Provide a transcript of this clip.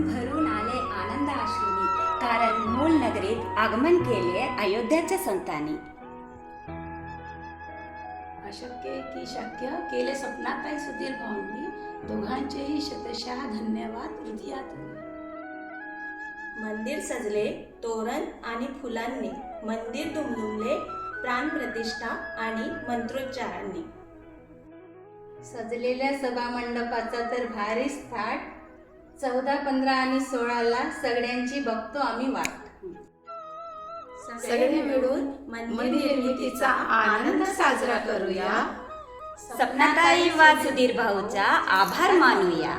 भरून आले आनंद अश्रुनी, कारण मूळ नगरीत आगमन केले अयोध्याच्या संतांनी. अशक्य की शक्य केले स्वप्नाताई सुधीर भाऊंनी, दोघांचेही शतशः धन्यवाद हृदयात. मंदिर सजले तोरण आणि फुलांनी, मंदिर दुमदुमले प्राणप्रतिष्ठा आणि मंत्रोच्चारांनी. सजलेल्या सभामंडपाचा तर भारीच थाट, 14, 15 आणि 16ला सगळ्यांची बघतो आम्ही वाट. सगळे मिळून मंदिर निर्मितीचा आनंद साजरा करूया. सपनाताई वा सुधीर भाऊचा आभार मानूया.